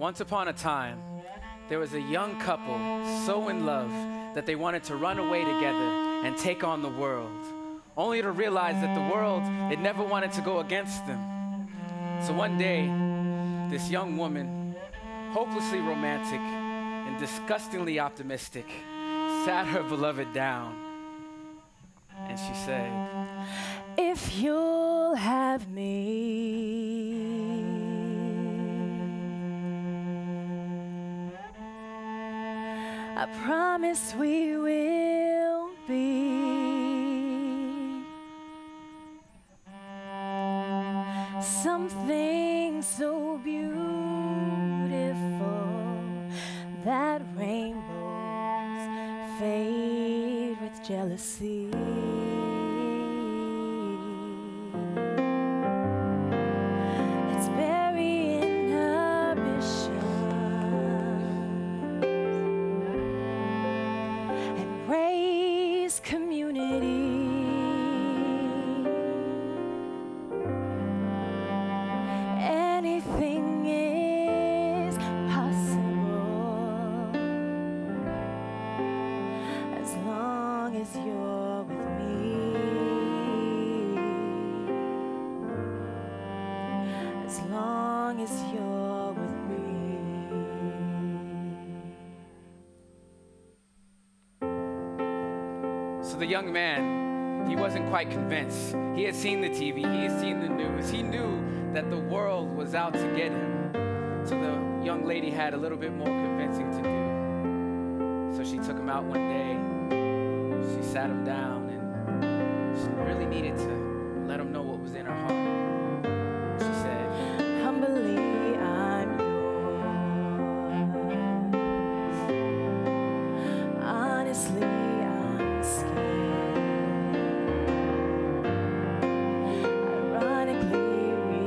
Once upon a time, there was a young couple so in love that they wanted to run away together and take on the world, only to realize that the world, it never wanted to go against them. So one day, this young woman, hopelessly romantic and disgustingly optimistic, sat her beloved down and she said, "If you'll have me, I promise we will be something so beautiful that rainbows fade with jealousy. Let's bury inhibition and raise community. Anything is possible as long as you're with me. As long as you're with me. So the young man, he wasn't quite convinced. He had seen the TV, he had seen the news. He knew that the world was out to get him. So the young lady had a little bit more convincing to do. So she took him out one day, she sat him down, and she really needed to let him know what was in her heart. She said, Humbly, I'm yours. Honestly, I'm scared. Ironically, we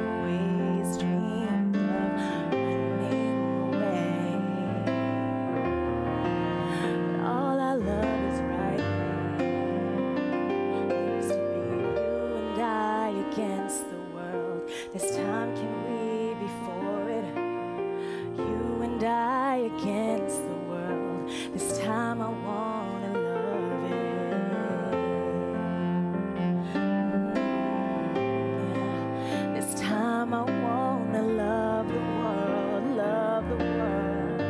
always dreamed of running away. But all our love is right here. It used to be you and I against the world. This time can we be for it? You and I against the world. This time I wanna love it. Yeah. This time I wanna love the world, love the world.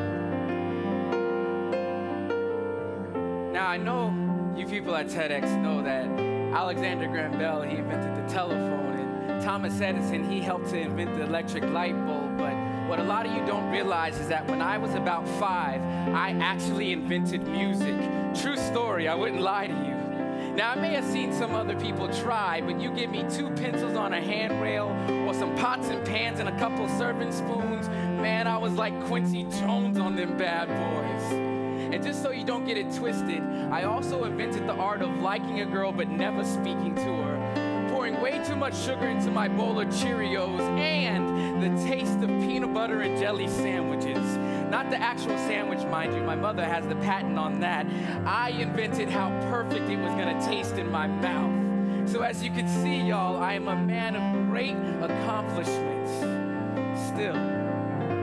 now I know you people at TEDx know that Alexander Graham Bell, he invented the telephone, and Thomas Edison, he helped to invent the electric light bulb. But what a lot of you don't realize is that when I was about 5, I actually invented music. True story, I wouldn't lie to you. Now, I may have seen some other people try, but you give me 2 pencils on a handrail or some pots and pans and a couple serving spoons, man, I was like Quincy Jones on them bad boys. And just so you don't get it twisted, I also invented the art of liking a girl but never speaking to her, pouring way too much sugar into my bowl of Cheerios, and the taste of peanut butter and jelly sandwiches. Not the actual sandwich, mind you. My mother has the patent on that. I invented how perfect it was gonna taste in my mouth. So as you can see, y'all, I am a man of great accomplishments. Still,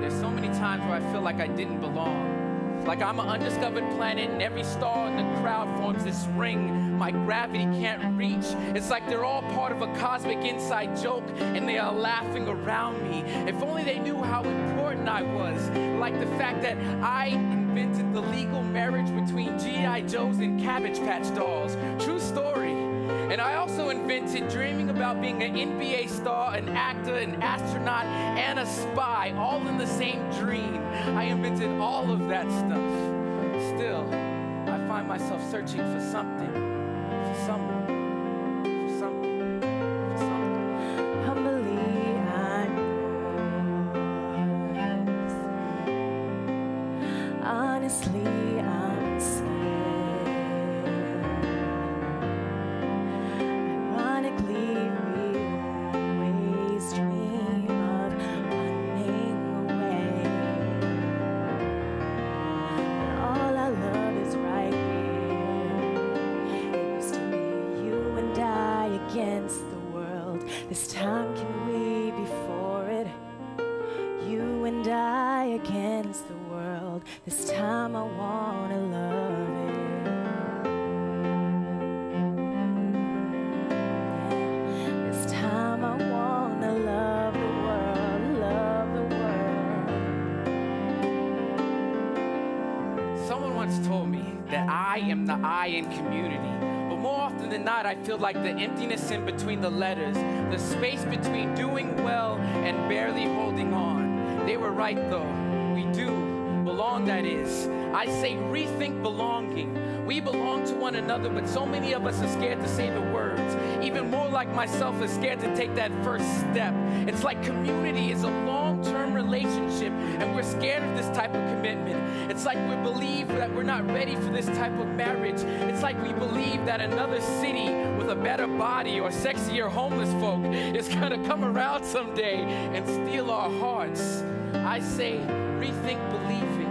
there's so many times where I feel like I didn't belong. Like I'm an undiscovered planet and every star in the crowd forms this ring my gravity can't reach. It's like they're all part of a cosmic inside joke and they are laughing around me. If only they knew how important I was. Like the fact that I invented the legal marriage between G.I. Joes and Cabbage Patch dolls. True story. And I also invented dreaming about being an NBA star, an actor, an astronaut, and a spy, all in the same dream. I invented all of that stuff. Still, I find myself searching for something, for someone, for something, for something. Humbly, I'm yours. Honestly, I'm scared. Ironically, we always dream of running away. But all our love is right here. I in community. But more often than not, I feel like the emptiness in between the letters, the space between doing well and barely holding on. They were right though, we do belong, that is. I say rethink belonging. We belong to one another, but so many of us are scared to say the words. Even more like myself is scared to take that first step. It's like community is a long-term relationship, and we're scared of this type of commitment. It's like we believe that we're not ready for this type of marriage. It's like we believe that another city with a better body or sexier homeless folk is gonna come around someday and steal our hearts. I say, rethink believing.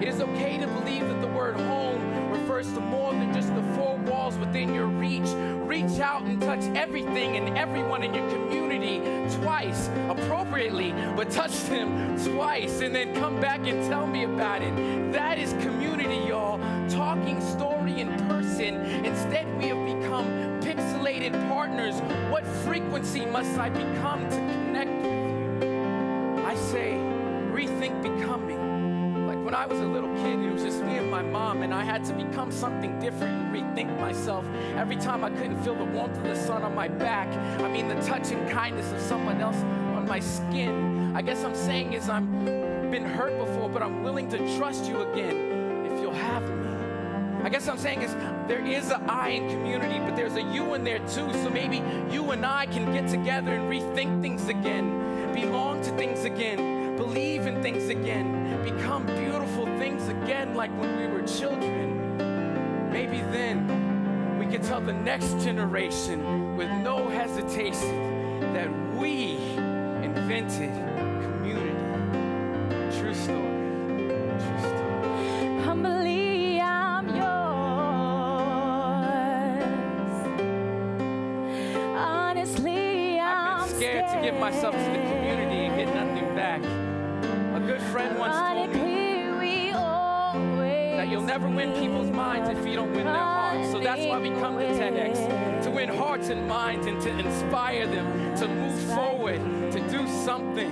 It is okay to believe that the word home refers to more than just the four walls within your reach. Reach out and touch everything and everyone in your community twice, appropriately, but touch them twice and then come back and tell me about it. That is community, y'all. Talking story in person. Instead, we have become pixelated partners. What frequency must I become to connect with you? I say, rethink becoming. Like when I was a little kid, it was just me and my mom, and I had to become something different and rethink myself. Every time I couldn't feel the warmth of the sun on my back, I mean the touch and kindness of someone else on my skin. I guess I'm saying is I've been hurt before, but I'm willing to trust you again if you'll have me. I guess I'm saying is there is an I in community, but there's a you in there too. So maybe you and I can get together and rethink things again, belong to things again, believe in things again, become beautiful things again like when we were children. Maybe then we can tell the next generation with no hesitation that we invented community. True story. True story. Humbly, I'm yours. Honestly, I'm scared to give myself to the community and get nothing back. A good friend once told me that you'll never win people's minds if you don't win their hearts. So that's why we come to TEDx, to win hearts and minds and to inspire them to move forward, to do something.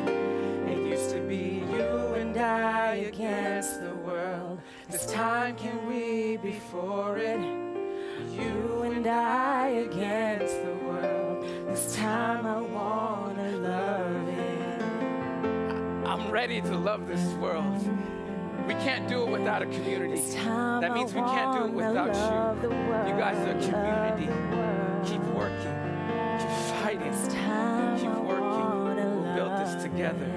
It used to be you and I against the world. This time can we be for it? You and I against the world. This time I wanna love it. I'm ready to love this world. We can't do it without a community. That means we can't do it without you. You guys are a community. Keep working. Keep fighting. Keep working. We'll build this together.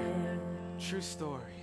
True story.